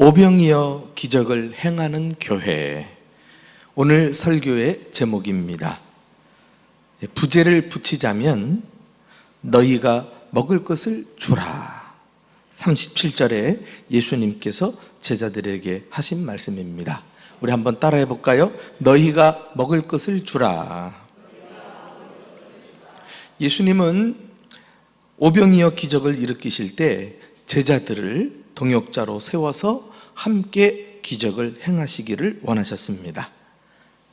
오병이어 기적을 행하는 교회, 오늘 설교의 제목입니다. 부제를 붙이자면 너희가 먹을 것을 주라. 37절에 예수님께서 제자들에게 하신 말씀입니다. 우리 한번 따라해 볼까요? 너희가 먹을 것을 주라. 예수님은 오병이어 기적을 일으키실 때 제자들을 동역자로 세워서 함께 기적을 행하시기를 원하셨습니다.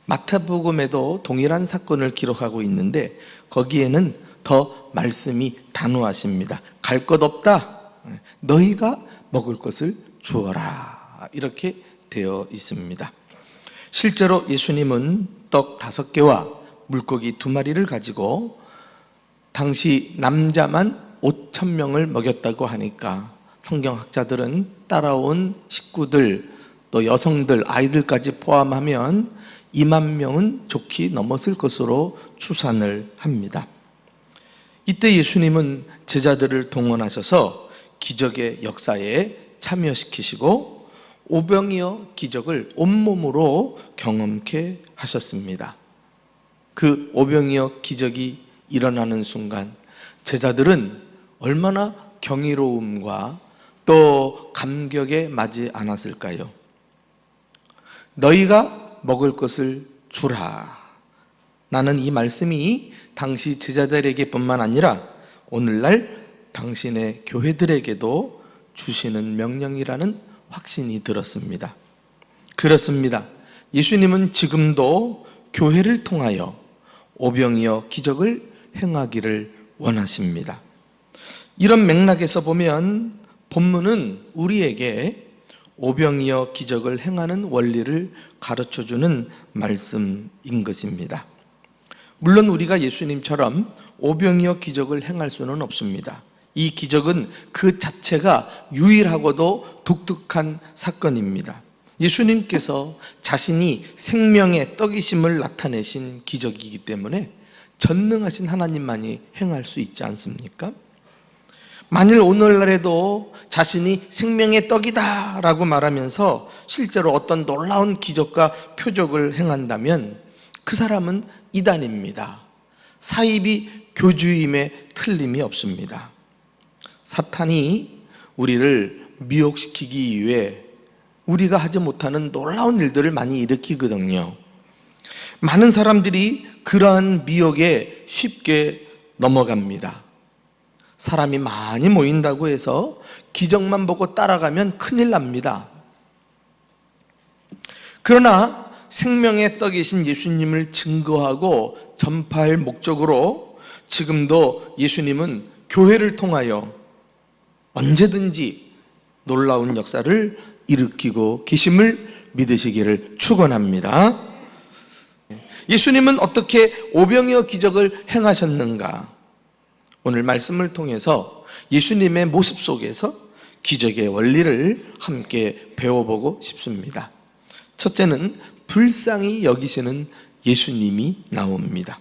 마태복음에도 동일한 사건을 기록하고 있는데 거기에는 더 말씀이 단호하십니다. 갈 것 없다. 너희가 먹을 것을 주어라. 이렇게 되어 있습니다. 실제로 예수님은 떡 5개와 물고기 2마리를 가지고 당시 남자만 5,000명을 먹였다고 하니까 성경학자들은 따라온 식구들, 또 여성들, 아이들까지 포함하면 2만 명은 좋게 넘었을 것으로 추산을 합니다. 이때 예수님은 제자들을 동원하셔서 기적의 역사에 참여시키시고 오병이어 기적을 온몸으로 경험케 하셨습니다. 그 오병이어 기적이 일어나는 순간 제자들은 얼마나 경이로움과 또 감격에 맞지 않았을까요? 너희가 먹을 것을 주라. 나는 이 말씀이 당시 제자들에게 뿐만 아니라 오늘날 당신의 교회들에게도 주시는 명령이라는 확신이 들었습니다. 그렇습니다. 예수님은 지금도 교회를 통하여 오병이어 기적을 행하기를 원하십니다. 이런 맥락에서 보면 본문은 우리에게 오병이어 기적을 행하는 원리를 가르쳐주는 말씀인 것입니다. 물론 우리가 예수님처럼 오병이어 기적을 행할 수는 없습니다. 이 기적은 그 자체가 유일하고도 독특한 사건입니다. 예수님께서 자신이 생명의 떡이심을 나타내신 기적이기 때문에 전능하신 하나님만이 행할 수 있지 않습니까? 만일 오늘날에도 자신이 생명의 떡이다 라고 말하면서 실제로 어떤 놀라운 기적과 표적을 행한다면 그 사람은 이단입니다. 사이비 교주임에 틀림이 없습니다. 사탄이 우리를 미혹시키기 위해 우리가 하지 못하는 놀라운 일들을 많이 일으키거든요. 많은 사람들이 그러한 미혹에 쉽게 넘어갑니다. 사람이 많이 모인다고 해서 기적만 보고 따라가면 큰일 납니다. 그러나 생명의 떡이신 예수님을 증거하고 전파할 목적으로 지금도 예수님은 교회를 통하여 언제든지 놀라운 역사를 일으키고 계심을 믿으시기를 축원합니다. 예수님은 어떻게 오병이어 기적을 행하셨는가? 오늘 말씀을 통해서 예수님의 모습 속에서 기적의 원리를 함께 배워보고 싶습니다. 첫째는 불쌍히 여기시는 예수님이 나옵니다.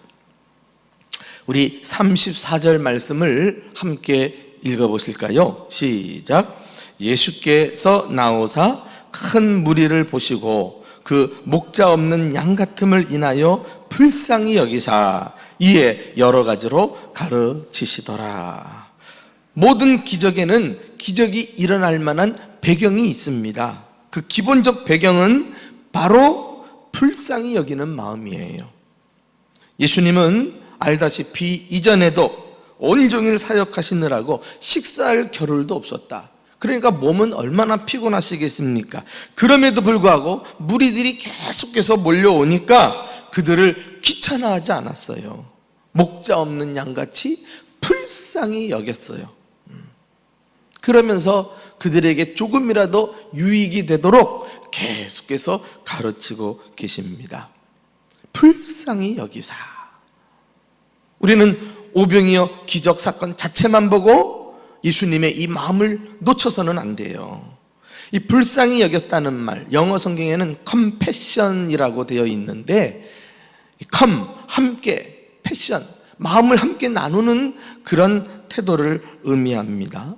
우리 34절 말씀을 함께 읽어보실까요? 시작. 예수께서 나오사 큰 무리를 보시고 그 목자 없는 양 같음을 인하여 불쌍히 여기사 이에 여러 가지로 가르치시더라. 모든 기적에는 기적이 일어날 만한 배경이 있습니다. 그 기본적 배경은 바로 불쌍히 여기는 마음이에요. 예수님은 알다시피 이전에도 온종일 사역하시느라고 식사할 겨를도 없었다. 그러니까 몸은 얼마나 피곤하시겠습니까? 그럼에도 불구하고 무리들이 계속해서 몰려오니까 그들을 귀찮아하지 않았어요. 목자 없는 양같이 불쌍히 여겼어요. 그러면서 그들에게 조금이라도 유익이 되도록 계속해서 가르치고 계십니다. 불쌍히 여기사. 우리는 오병이어 기적 사건 자체만 보고 예수님의 이 마음을 놓쳐서는 안 돼요. 이 불쌍히 여겼다는 말, 영어 성경에는 compassion이라고 되어 있는데 come, 함께, passion, 마음을 함께 나누는 그런 태도를 의미합니다.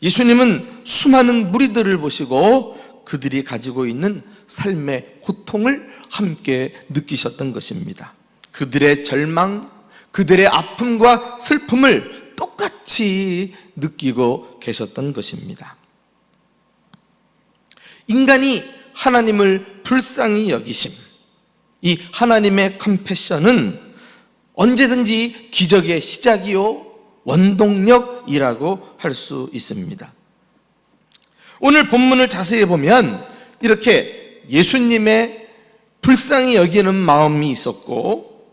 예수님은 수많은 무리들을 보시고 그들이 가지고 있는 삶의 고통을 함께 느끼셨던 것입니다. 그들의 절망, 그들의 아픔과 슬픔을 똑같이 느끼고 계셨던 것입니다. 인간이 하나님을 불쌍히 여기심, 이 하나님의 컴패션은 언제든지 기적의 시작이요 원동력이라고 할 수 있습니다. 오늘 본문을 자세히 보면 이렇게 예수님의 불쌍히 여기는 마음이 있었고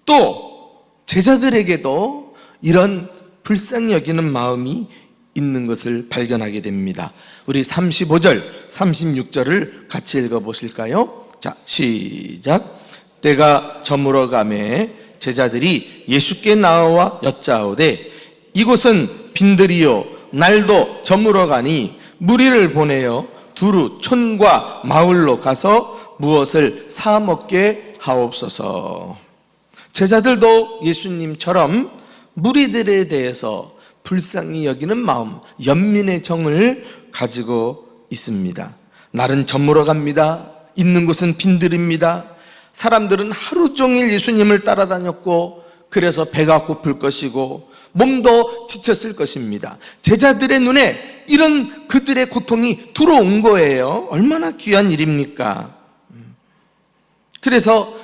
또 제자들에게도 이런 불쌍히 여기는 마음이 있는 것을 발견하게 됩니다. 우리 35절, 36절을 같이 읽어보실까요? 자, 시작. 때가 저물어 가매 제자들이 예수께 나와 여짜오되 이곳은 빈들이요 날도 저물어 가니 무리를 보내어 두루 촌과 마을로 가서 무엇을 사 먹게 하옵소서. 제자들도 예수님처럼 무리들에 대해서 불쌍히 여기는 마음, 연민의 정을 가지고 있습니다. 날은 저물어 갑니다. 있는 곳은 빈들입니다. 사람들은 하루 종일 예수님을 따라다녔고 그래서 배가 고플 것이고 몸도 지쳤을 것입니다. 제자들의 눈에 이런 그들의 고통이 들어온 거예요. 얼마나 귀한 일입니까? 그래서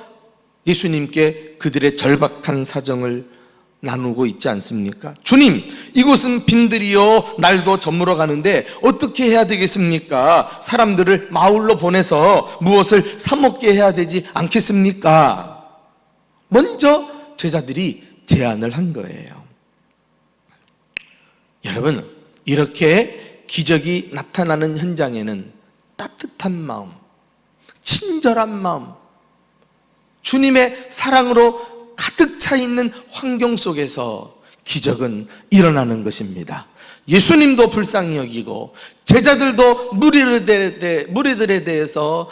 예수님께 그들의 절박한 사정을 나누고 있지 않습니까? 주님, 이곳은 빈들이요 날도 저물어 가는데 어떻게 해야 되겠습니까? 사람들을 마을로 보내서 무엇을 사 먹게 해야 되지 않겠습니까? 먼저 제자들이 제안을 한 거예요. 여러분, 이렇게 기적이 나타나는 현장에는 따뜻한 마음, 친절한 마음, 주님의 사랑으로 가득 차 있는 환경 속에서 기적은 일어나는 것입니다. 예수님도 불쌍히 여기고 제자들도 무리들에 대해서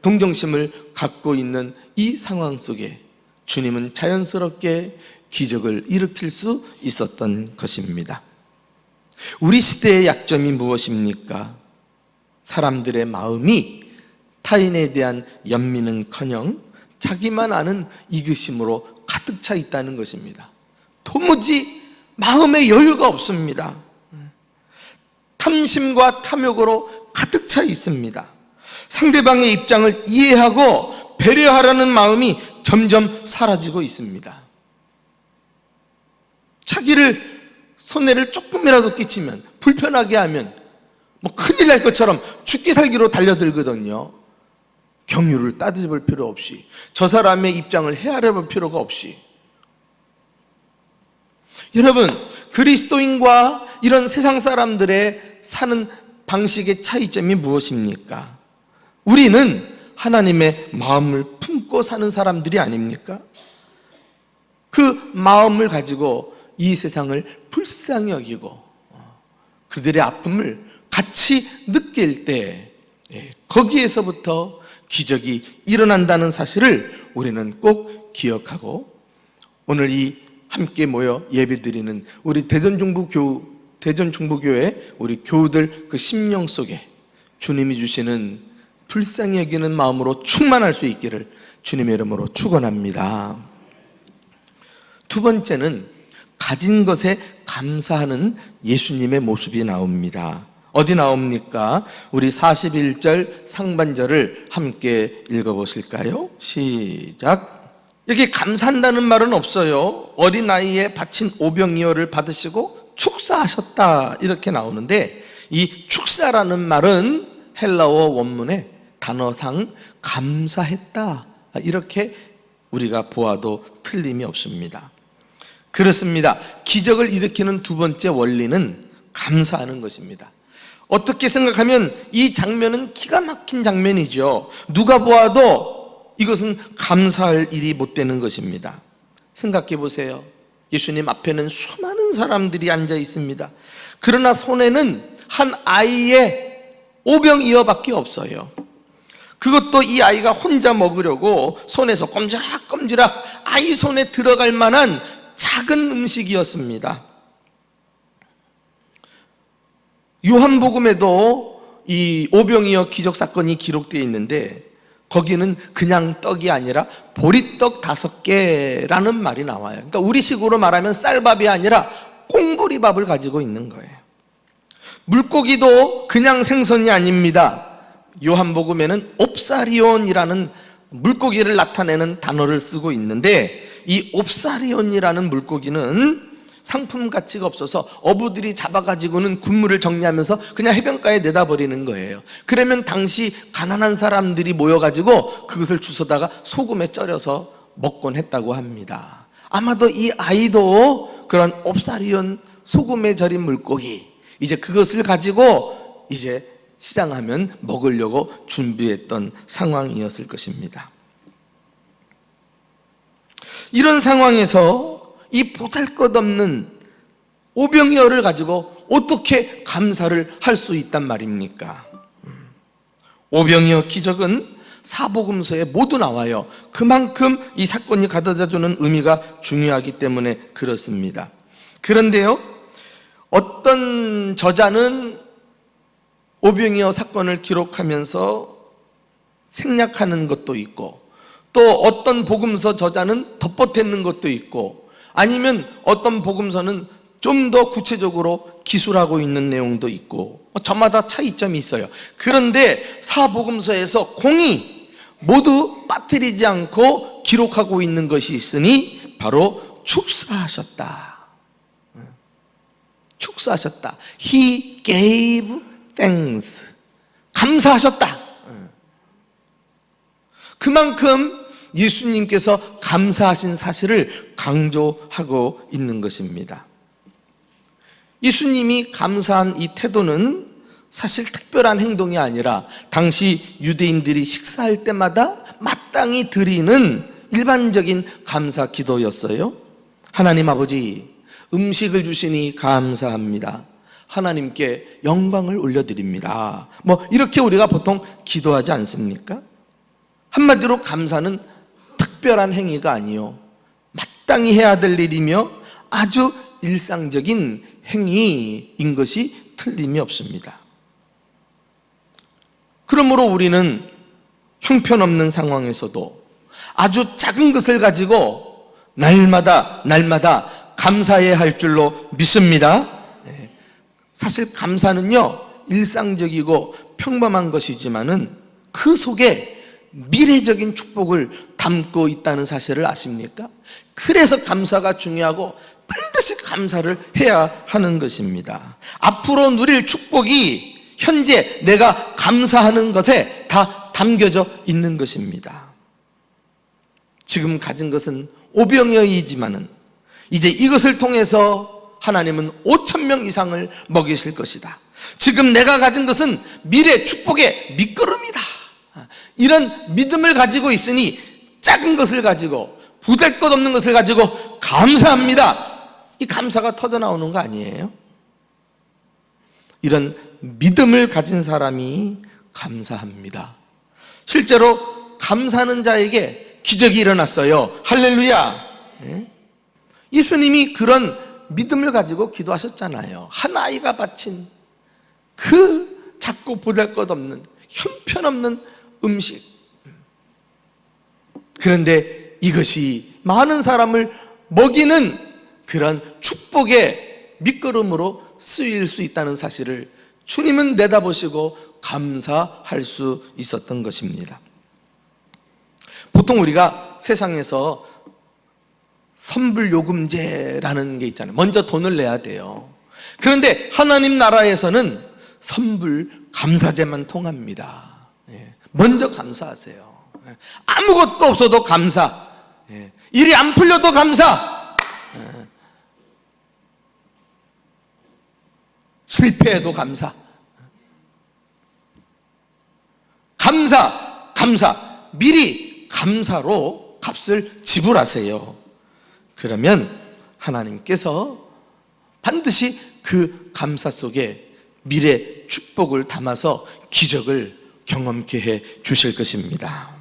동정심을 갖고 있는 이 상황 속에 주님은 자연스럽게 기적을 일으킬 수 있었던 것입니다. 우리 시대의 약점이 무엇입니까? 사람들의 마음이 타인에 대한 연민은커녕 자기만 아는 이기심으로 가득 차 있다는 것입니다. 도무지 마음의 여유가 없습니다. 탐심과 탐욕으로 가득 차 있습니다. 상대방의 입장을 이해하고 배려하라는 마음이 점점 사라지고 있습니다. 자기를 손해를 조금이라도 끼치면, 불편하게 하면 뭐 큰일 날 것처럼 죽기 살기로 달려들거든요. 경유를 따져볼 필요 없이, 저 사람의 입장을 헤아려 볼 필요가 없이. 여러분, 그리스도인과 이런 세상 사람들의 사는 방식의 차이점이 무엇입니까? 우리는 하나님의 마음을 품고 사는 사람들이 아닙니까? 그 마음을 가지고 이 세상을 불쌍히 여기고 그들의 아픔을 같이 느낄 때 거기에서부터 기적이 일어난다는 사실을 우리는 꼭 기억하고, 오늘 이 함께 모여 예배드리는 우리 대전중부교회 우리 교우들 그 심령 속에 주님이 주시는 불쌍히 여기는 마음으로 충만할 수 있기를 주님의 이름으로 축원합니다. 두 번째는 가진 것에 감사하는 예수님의 모습이 나옵니다. 어디 나옵니까? 우리 41절 상반절을 함께 읽어보실까요? 시작. 여기 감사한다는 말은 없어요. 어린 나이에 바친 오병이어를 받으시고 축사하셨다 이렇게 나오는데, 이 축사라는 말은 헬라어 원문의 단어상 감사했다 이렇게 우리가 보아도 틀림이 없습니다. 그렇습니다. 기적을 일으키는 두 번째 원리는 감사하는 것입니다. 어떻게 생각하면 이 장면은 기가 막힌 장면이죠. 누가 보아도 이것은 감사할 일이 못 되는 것입니다. 생각해 보세요. 예수님 앞에는 수많은 사람들이 앉아 있습니다. 그러나 손에는 한 아이의 오병이어밖에 없어요. 그것도 이 아이가 혼자 먹으려고 손에서 꼼지락꼼지락 아이 손에 들어갈 만한 작은 음식이었습니다. 요한복음에도 이 오병이어 기적 사건이 기록되어 있는데 거기는 그냥 떡이 아니라 보리떡 5개라는 말이 나와요. 그러니까 우리식으로 말하면 쌀밥이 아니라 꽁보리밥을 가지고 있는 거예요. 물고기도 그냥 생선이 아닙니다. 요한복음에는 옵사리온이라는 물고기를 나타내는 단어를 쓰고 있는데 이 옵사리온이라는 물고기는 상품 가치가 없어서 어부들이 잡아가지고는 군물을 정리하면서 그냥 해변가에 내다버리는 거예요. 그러면 당시 가난한 사람들이 모여가지고 그것을 주워다가 소금에 절여서 먹곤 했다고 합니다. 아마도 이 아이도 그런 옵사리온 소금에 절인 물고기, 이제 그것을 가지고 이제 시장하면 먹으려고 준비했던 상황이었을 것입니다. 이런 상황에서 이 보잘것없는 오병이어를 가지고 어떻게 감사를 할 수 있단 말입니까? 오병이어 기적은 사복음서에 모두 나와요. 그만큼 이 사건이 가져다주는 의미가 중요하기 때문에 그렇습니다. 그런데요, 어떤 저자는 오병이어 사건을 기록하면서 생략하는 것도 있고, 또 어떤 복음서 저자는 덧보태는 것도 있고, 아니면 어떤 복음서는 좀 더 구체적으로 기술하고 있는 내용도 있고, 저마다 차이점이 있어요. 그런데 사복음서에서 공이 모두 빠뜨리지 않고 기록하고 있는 것이 있으니 바로 축사하셨다. 축사하셨다. He gave thanks. 감사하셨다. 그만큼 예수님께서 감사하신 사실을 강조하고 있는 것입니다. 예수님이 감사한 이 태도는 사실 특별한 행동이 아니라 당시 유대인들이 식사할 때마다 마땅히 드리는 일반적인 감사 기도였어요. 하나님 아버지, 음식을 주시니 감사합니다. 하나님께 영광을 올려드립니다. 이렇게 우리가 보통 기도하지 않습니까? 한마디로 감사는 특별한 행위가 아니요, 마땅히 해야 될 일이며 아주 일상적인 행위인 것이 틀림이 없습니다. 그러므로 우리는 형편없는 상황에서도 아주 작은 것을 가지고 날마다 감사해야 할 줄로 믿습니다. 사실 감사는요, 일상적이고 평범한 것이지만은 그 속에 미래적인 축복을 담고 있다는 사실을 아십니까? 그래서 감사가 중요하고 반드시 감사를 해야 하는 것입니다. 앞으로 누릴 축복이 현재 내가 감사하는 것에 다 담겨져 있는 것입니다. 지금 가진 것은 오병이어이지만은 이제 이것을 통해서 하나님은 5,000명 이상을 먹이실 것이다. 지금 내가 가진 것은 미래 축복의 밑거름이다. 이런 믿음을 가지고 있으니 작은 것을 가지고, 보잘것없는 것을 가지고 감사합니다. 이 감사가 터져나오는 거 아니에요? 이런 믿음을 가진 사람이 감사합니다. 실제로 감사하는 자에게 기적이 일어났어요. 할렐루야. 예수님이 그런 믿음을 가지고 기도하셨잖아요. 한 아이가 바친 그 작고 보잘것없는 형편없는 음식. 그런데 이것이 많은 사람을 먹이는 그런 축복의 밑거름으로 쓰일 수 있다는 사실을 주님은 내다보시고 감사할 수 있었던 것입니다. 보통 우리가 세상에서 선불요금제라는 게 있잖아요. 먼저 돈을 내야 돼요. 그런데 하나님 나라에서는 선불감사제만 통합니다. 먼저 감사하세요. 아무것도 없어도 감사, 일이 안 풀려도 감사, 실패해도 감사. 감사, 미리 감사로 값을 지불하세요. 그러면 하나님께서 반드시 그 감사 속에 미래 축복을 담아서 기적을 경험케 해 주실 것입니다.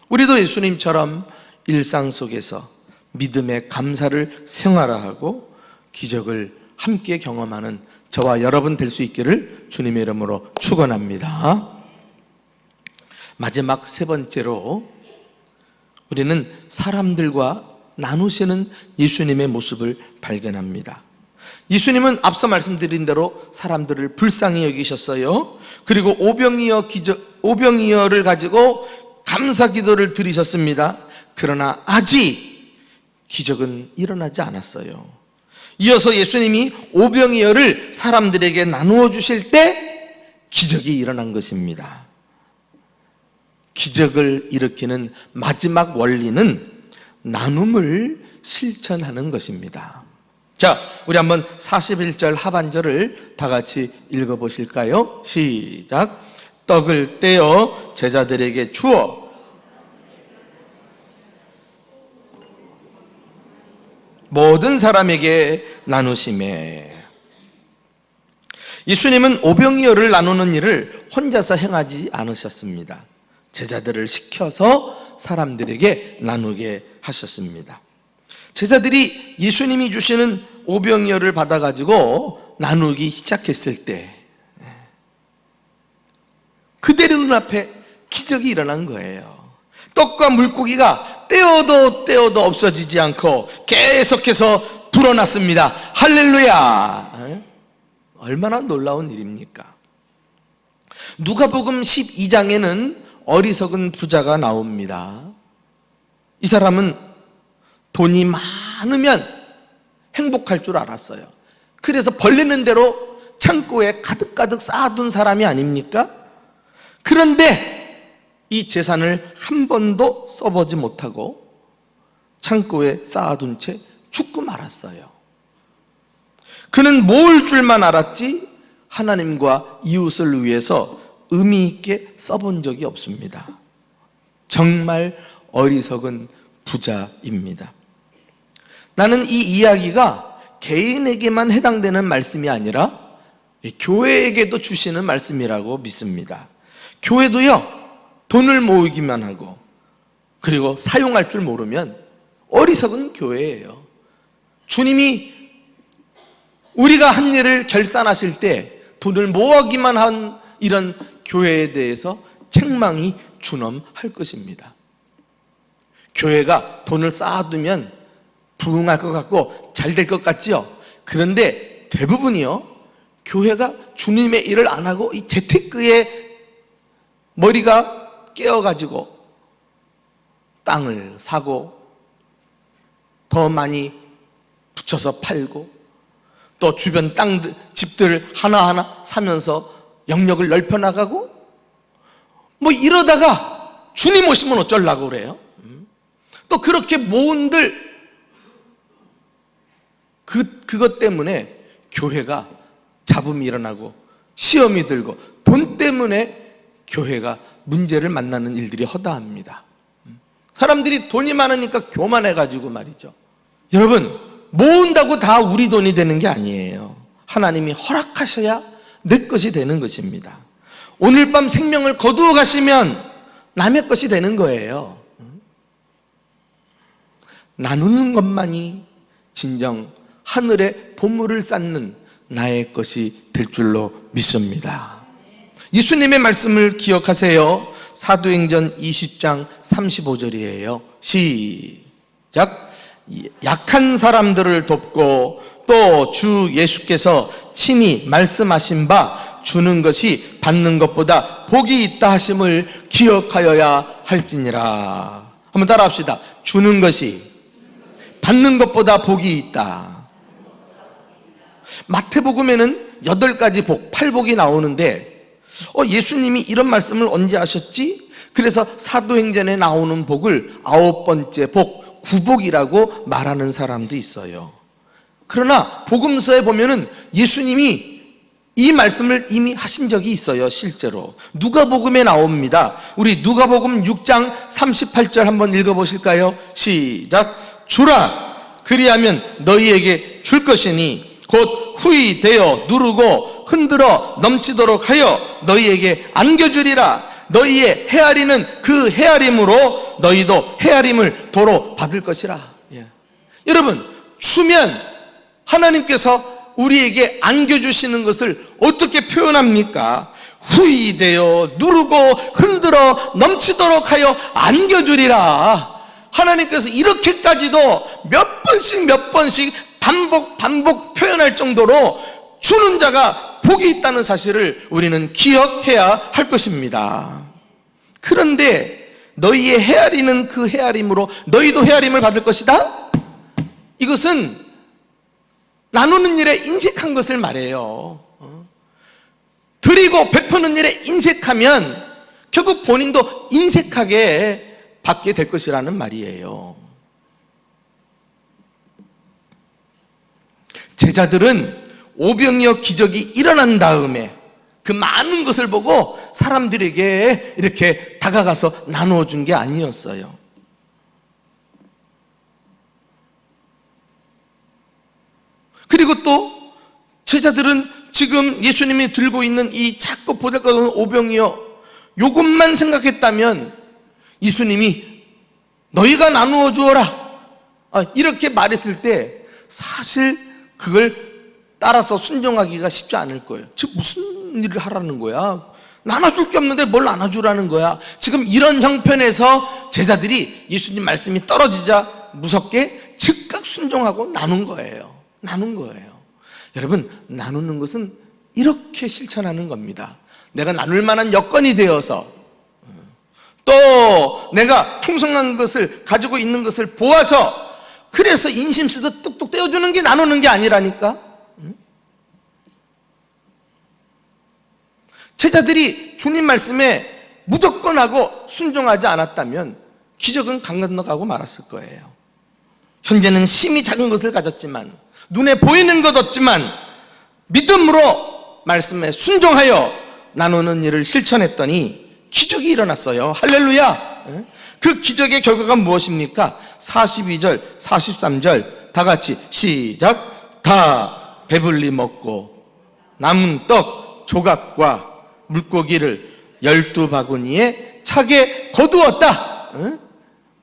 우리도 예수님처럼 일상 속에서 믿음의 감사를 생활화하고 기적을 함께 경험하는 저와 여러분 될 수 있기를 주님의 이름으로 축원합니다. 마지막 세 번째로 우리는 사람들과 나누시는 예수님의 모습을 발견합니다. 예수님은 앞서 말씀드린 대로 사람들을 불쌍히 여기셨어요. 그리고 오병이어를 가지고 감사 기도를 드리셨습니다. 그러나 아직 기적은 일어나지 않았어요. 이어서 예수님이 오병이어를 사람들에게 나누어 주실 때 기적이 일어난 것입니다. 기적을 일으키는 마지막 원리는 나눔을 실천하는 것입니다. 자, 우리 한번 41절 하반절을 다 같이 읽어보실까요? 시작. 떡을 떼어 제자들에게 주어 모든 사람에게 나누시매. 예수님은 오병이어를 나누는 일을 혼자서 행하지 않으셨습니다. 제자들을 시켜서 사람들에게 나누게 하셨습니다. 제자들이 예수님이 주시는 오병이어를 받아가지고 나누기 시작했을 때 그대로 눈앞에 기적이 일어난 거예요. 떡과 물고기가 떼어도 없어지지 않고 계속해서 불어났습니다. 할렐루야! 얼마나 놀라운 일입니까? 누가복음 12장에는 어리석은 부자가 나옵니다. 이 사람은 돈이 많으면 행복할 줄 알았어요. 그래서 벌리는 대로 창고에 가득가득 쌓아둔 사람이 아닙니까? 그런데 이 재산을 한 번도 써보지 못하고 창고에 쌓아둔 채 죽고 말았어요. 그는 모을 줄만 알았지 하나님과 이웃을 위해서 의미 있게 써본 적이 없습니다. 정말 어리석은 부자입니다. 나는 이 이야기가 개인에게만 해당되는 말씀이 아니라 교회에게도 주시는 말씀이라고 믿습니다. 교회도요, 돈을 모으기만 하고 그리고 사용할 줄 모르면 어리석은 교회예요. 주님이 우리가 한 일을 결산하실 때 돈을 모으기만 한 이런 교회에 대해서 책망이 준엄할 것입니다. 교회가 돈을 쌓아두면 부흥할 것 같고 잘 될 것 같죠? 그런데 대부분이요, 교회가 주님의 일을 안 하고 이 재테크에 머리가 깨어가지고 땅을 사고 더 많이 붙여서 팔고 또 주변 땅들, 집들 하나하나 사면서 영역을 넓혀나가고 뭐 이러다가 주님 오시면 어쩌려고 그래요? 또 그렇게 모은들 그것 때문에 교회가 잡음이 일어나고 시험이 들고 돈 때문에 교회가 문제를 만나는 일들이 허다합니다. 사람들이 돈이 많으니까 교만해가지고 말이죠. 여러분, 모은다고 다 우리 돈이 되는 게 아니에요. 하나님이 허락하셔야 내 것이 되는 것입니다. 오늘 밤 생명을 거두어 가시면 남의 것이 되는 거예요. 나누는 것만이 진정 하늘에 보물을 쌓는 나의 것이 될 줄로 믿습니다. 예수님의 말씀을 기억하세요. 사도행전 20장 35절이에요. 시작. 약한 사람들을 돕고 또 주 예수께서 친히 말씀하신 바 주는 것이 받는 것보다 복이 있다 하심을 기억하여야 할지니라. 한번 따라합시다. 주는 것이 받는 것보다 복이 있다. 마태복음에는 8가지 복, 8복이 나오는데 예수님이 이런 말씀을 언제 하셨지? 그래서 사도행전에 나오는 복을 9번째 복, 구복이라고 말하는 사람도 있어요. 그러나 복음서에 보면은 예수님이 이 말씀을 이미 하신 적이 있어요. 실제로 누가복음에 나옵니다. 우리 누가복음 6장 38절 한번 읽어보실까요? 시작. 주라 그리하면 너희에게 줄 것이니 곧 후히 되어 누르고 흔들어 넘치도록 하여 너희에게 안겨주리라. 너희의 헤아리는 그 헤아림으로 너희도 헤아림을 도로 받을 것이라. 여러분, 주면 하나님께서 우리에게 안겨주시는 것을 어떻게 표현합니까? 후이되어 누르고 흔들어 넘치도록 하여 안겨주리라. 하나님께서 이렇게까지도 몇 번씩 반복 표현할 정도로 주는 자가 복이 있다는 사실을 우리는 기억해야 할 것입니다. 그런데 너희의 헤아리는 그 헤아림으로 너희도 헤아림을 받을 것이다? 이것은 나누는 일에 인색한 것을 말해요. 드리고 베푸는 일에 인색하면 결국 본인도 인색하게 받게 될 것이라는 말이에요. 제자들은 오병이어 기적이 일어난 다음에 그 많은 것을 보고 사람들에게 이렇게 다가가서 나누어 준 게 아니었어요. 그리고 또 제자들은 지금 예수님이 들고 있는 이 작고 보잘것없는 오병이어 요것만 생각했다면 예수님이 너희가 나누어 주어라 이렇게 말했을 때 사실 그걸 따라서 순종하기가 쉽지 않을 거예요. 지금 무슨 일을 하라는 거야? 나눠줄 게 없는데 뭘 나눠주라는 거야? 지금 이런 형편에서 제자들이 예수님 말씀이 떨어지자 무섭게 즉각 순종하고 나눈 거예요. 여러분, 나누는 것은 이렇게 실천하는 겁니다. 내가 나눌 만한 여건이 되어서 또 내가 풍성한 것을 가지고 있는 것을 보아서 그래서 인심쓰듯 뚝뚝 떼어주는 게 나누는 게 아니라니까. 제자들이 주님 말씀에 무조건 하고 순종하지 않았다면 기적은 강 건너가고 말았을 거예요. 현재는 심히 작은 것을 가졌지만 눈에 보이는 것 없지만 믿음으로 말씀에 순종하여 나누는 일을 실천했더니 기적이 일어났어요. 할렐루야. 그 기적의 결과가 무엇입니까? 42절, 43절 다 같이 시작. 다 배불리 먹고 남은 떡 조각과 물고기를 12바구니에 차게 거두었다.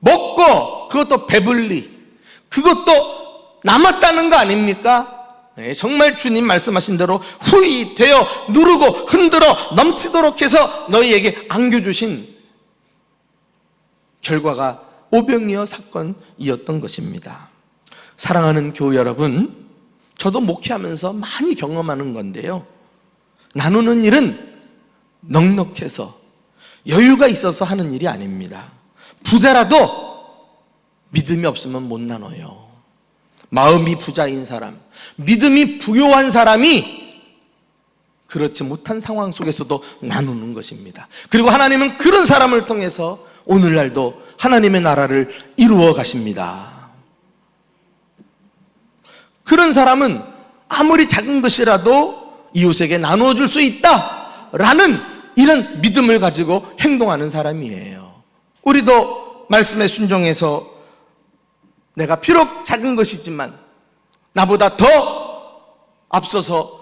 먹고 그것도 배불리, 그것도 남았다는 거 아닙니까? 정말 주님 말씀하신 대로 후히 되어 누르고 흔들어 넘치도록 해서 너희에게 안겨주신 결과가 오병이어 사건이었던 것입니다. 사랑하는 교우 여러분, 저도 목회하면서 많이 경험하는 건데요, 나누는 일은 넉넉해서 여유가 있어서 하는 일이 아닙니다. 부자라도 믿음이 없으면 못 나눠요. 마음이 부자인 사람, 믿음이 부요한 사람이 그렇지 못한 상황 속에서도 나누는 것입니다. 그리고 하나님은 그런 사람을 통해서 오늘날도 하나님의 나라를 이루어 가십니다. 그런 사람은 아무리 작은 것이라도 이웃에게 나누어 줄 수 있다라는 이런 믿음을 가지고 행동하는 사람이에요. 우리도 말씀에 순종해서 내가 비록 작은 것이지만 나보다 더 앞서서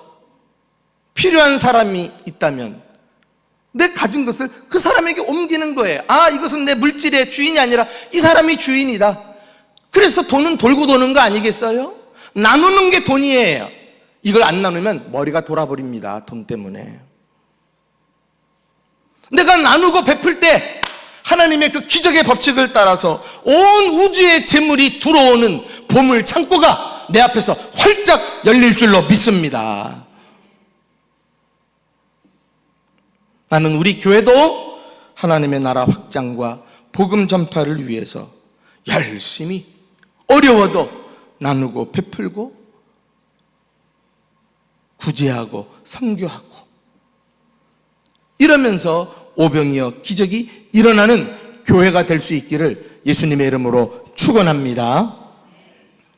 필요한 사람이 있다면 내 가진 것을 그 사람에게 옮기는 거예요. 이것은 내 물질의 주인이 아니라 이 사람이 주인이다. 그래서 돈은 돌고 도는 거 아니겠어요? 나누는 게 돈이에요. 이걸 안 나누면 머리가 돌아버립니다. 돈 때문에. 내가 나누고 베풀 때 하나님의 그 기적의 법칙을 따라서 온 우주의 재물이 들어오는 보물 창고가 내 앞에서 활짝 열릴 줄로 믿습니다. 나는 우리 교회도 하나님의 나라 확장과 복음 전파를 위해서 열심히 어려워도 나누고 베풀고 구제하고 선교하고 이러면서 오병이어 기적이 일어나는 교회가 될 수 있기를 예수님의 이름으로 축원합니다.